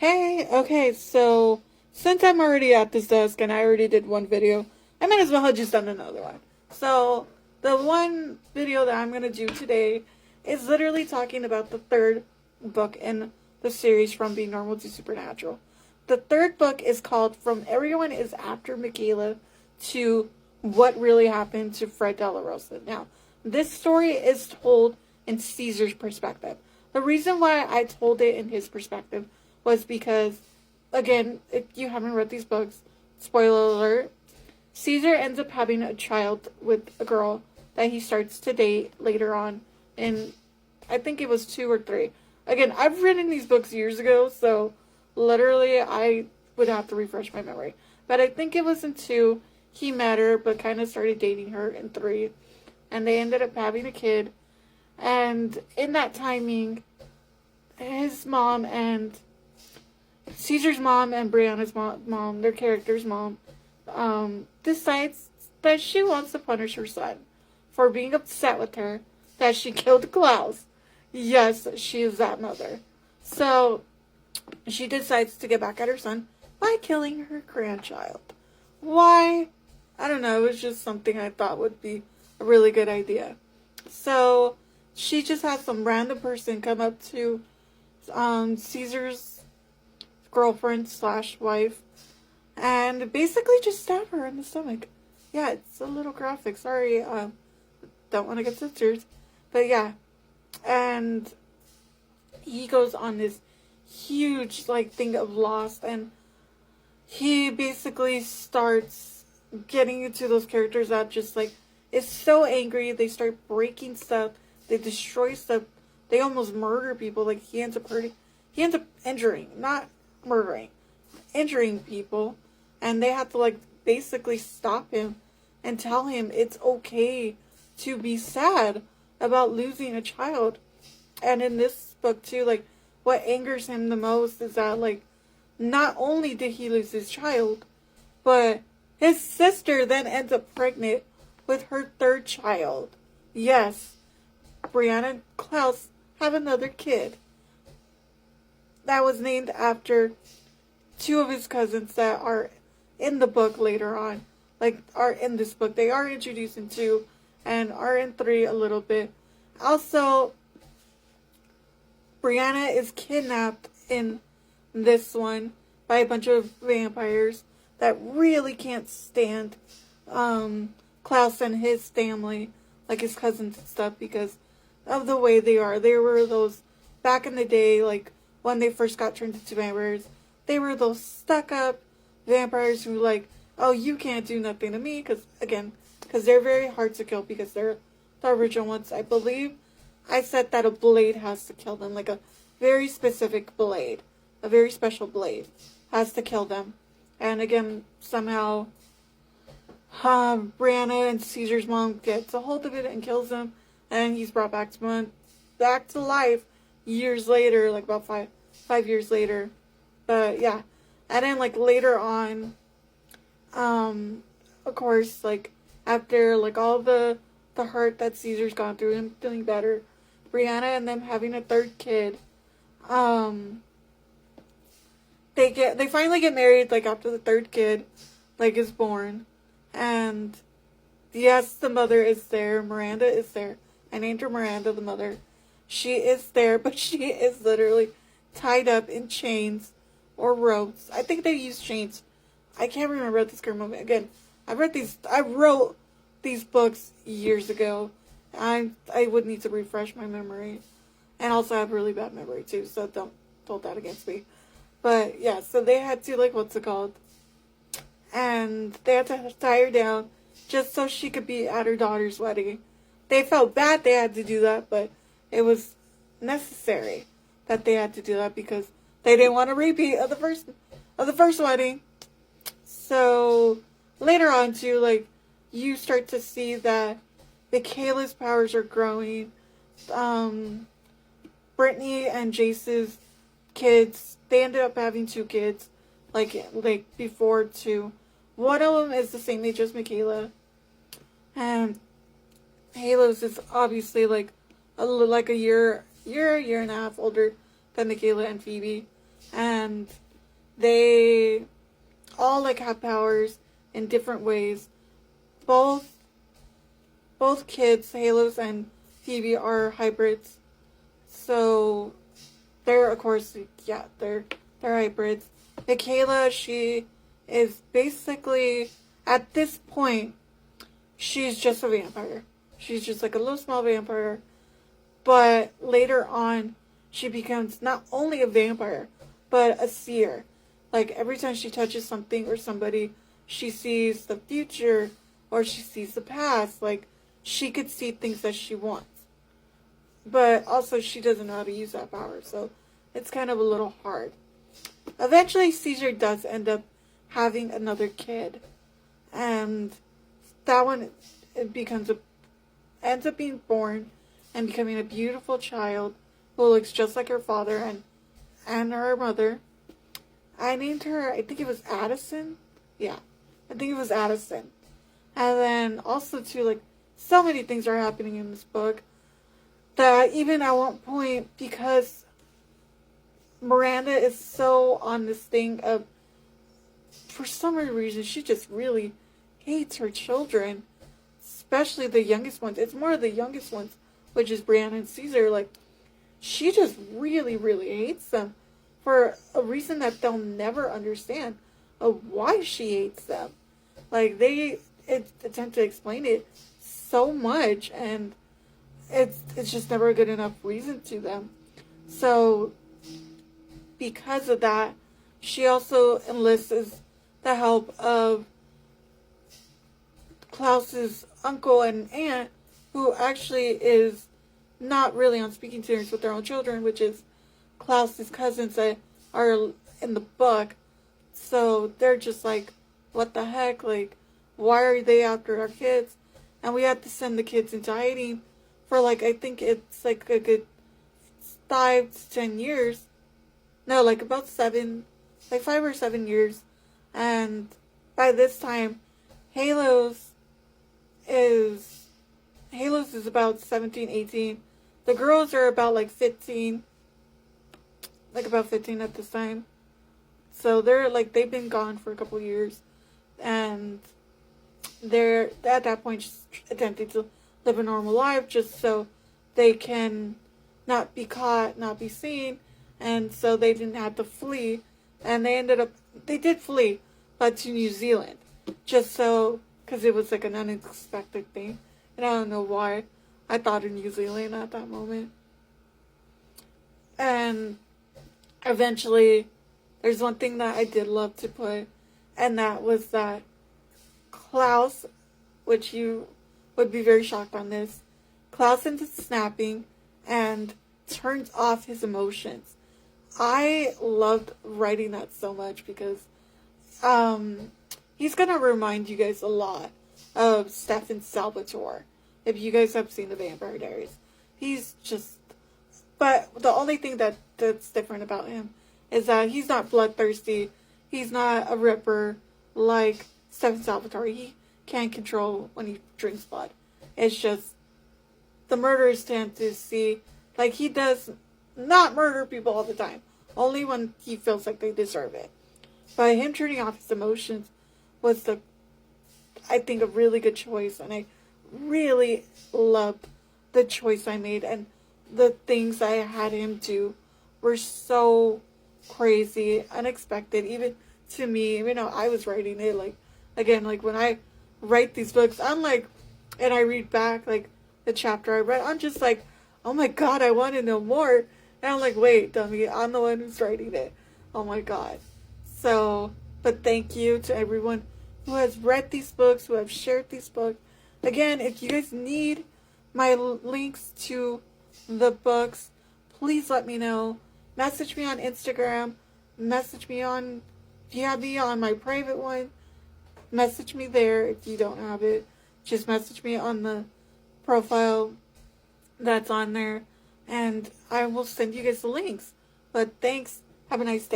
Hey, okay, so since I'm already at this desk and I already did one video, I might as well have just done another one. So, the one video that I'm going to do today is literally talking about the third book in the series From Being Normal to Supernatural. The third book is called From Everyone is After Mikayla to What Really Happened to Fred Dela Rosa. Now, this story is told in Caesar's perspective. The reason why I told it in his perspective was because, again, if you haven't read these books, spoiler alert, Caesar ends up having a child with a girl that he starts to date later on in, I think it was 2 or 3. Again, I've written these books years ago, so literally I would have to refresh my memory. But I think it was in 2, he met her, but kind of started dating her in 3. And they ended up having a kid. And in that timing, his mom and Caesar's mom and Brianna's mom, their character's mom, decides that she wants to punish her son for being upset with her that she killed Klaus. Yes, she is that mother. So she decides to get back at her son by killing her grandchild. Why? I don't know. It was just something I thought would be a really good idea. So she just has some random person come up to Caesar's girlfriend slash wife and basically just stab her in the stomach. Yeah, it's a little graphic. Sorry, don't want to get censored. But yeah, and he goes on this huge thing of loss, and he basically starts getting into those characters that just is so angry. They start breaking stuff. They destroy stuff. They almost murder people. He ends up hurting. He ends up injuring, not murdering, injuring people. And they have to basically stop him and tell him it's okay to be sad about losing a child. And in this book too, what angers him the most is that not only did he lose his child, but his sister then ends up pregnant with her third child. Yes, Brianna and Klaus have another kid that was named after 2 of his cousins that are in the book later on. Are in this book. They are introduced in 2 and are in 3 a little bit. Also, Brianna is kidnapped in this one by a bunch of vampires that really can't stand Klaus and his family, his cousins and stuff, because of the way they are. They were those, back in the day, when they first got turned into vampires, they were those stuck-up vampires who oh, you can't do nothing to me, because they're very hard to kill, because they're the original ones. I believe I said that a blade has to kill them, a very specific blade, a very special blade has to kill them. And again, somehow Brianna and Caesar's mom gets a hold of it and kills him, and he's brought back to life years later, about five years later. But yeah, and then later on, of course, after all the hurt that Caesar's gone through, him feeling better, Brianna and them having a third kid, they finally get married after the third kid is born. And yes, the mother is there. Miranda is there. I named her Miranda, the mother. She is there, but she is literally tied up in chains or ropes. I think they use chains. I can't remember at this current moment. Again, I wrote these books years ago. I would need to refresh my memory. And also I have really bad memory too, so don't hold that against me. But yeah, so they had to what's it called? And they had to tie her down just so she could be at her daughter's wedding. They felt bad they had to do that, but it was necessary that they had to do that because they didn't want a repeat of the first wedding. So later on too, you start to see that Mikayla's powers are growing. Brittany and Jace's kids, they ended up having 2 kids, before 2. One of them is the same age as Mikayla, and Halos is obviously a year and a half older than Mikayla and Phoebe. And and they all like have powers in different ways. Both kids, Halos and Phoebe, are hybrids. So they're, of course, yeah, they're hybrids. Mikayla, she is basically, at this point, she's just a vampire. She's just like a little small vampire. But later on, she becomes not only a vampire, but a seer. Like, every time she touches something or somebody, she sees the future or she sees the past. Like, she could see things that she wants. But also, she doesn't know how to use that power. So, it's kind of a little hard. Eventually, Caesar does end up having another kid. And that one ends up being born and becoming a beautiful child who looks just like her father and her mother. I named her, I think it was Addison. Yeah, I think it was Addison. And then also too, like, so many things are happening in this book that even at one point, because Miranda is so on this thing of, for some reason, she just really hates her children, especially the youngest ones. It's more of the youngest ones, which is Brianna and Caesar. Like, she just really, really hates them for a reason that they'll never understand of why she hates them. Like, they attempt to explain it so much, and it's just never a good enough reason to them. So, because of that, she also enlists the help of Klaus's uncle and aunt, who actually is not really on speaking terms with their own children, which is Klaus's cousins that are in the book. So they're just like, what the heck? Like, why are they after our kids? And we have to send the kids into hiding for, like, I think it's like a good 5 to 10 years. No, like about 7, like 5 or 7 years. And by this time, Halos is about 17, 18. The girls are about like 15. Like about 15 at this time. So they're like, they've been gone for a couple years. And they're at that point just attempting to live a normal life just so they can not be caught, not be seen. And so they didn't have to flee. And they did flee, but to New Zealand. Just so, because it was like an unexpected thing. And I don't know why I thought of New Zealand at that moment. And eventually, there's one thing that I did love to put, and that was that Klaus, which you would be very shocked on this, Klaus ends up snapping and turns off his emotions. I loved writing that so much because he's going to remind you guys a lot of Stefan Salvatore. If you guys have seen The Vampire Diaries. He's just... But the only thing that's different about him is that he's not bloodthirsty. He's not a ripper like Stefan Salvatore. He can't control when he drinks blood. It's just the murderers tend to see... Like, he does not murder people all the time. Only when he feels like they deserve it. But him turning off his emotions was I think, a really good choice. And I really loved the choice I made. And the things I had him do were so crazy, unexpected, even to me. Even though I was writing it, like, again, like, when I write these books, I'm like, and I read back, like, the chapter I read, I'm just like, oh my god, I want to know more. And I'm like, wait, dummy, I'm the one who's writing it. Oh my god. So, but thank you to everyone who has read these books, who have shared these books. Again, if you guys need my links to the books, please let me know. Message me on Instagram. Message me on, if you have me on my private one, message me there. If you don't have it, just message me on the profile that's on there, and I will send you guys the links. But thanks. Have a nice day.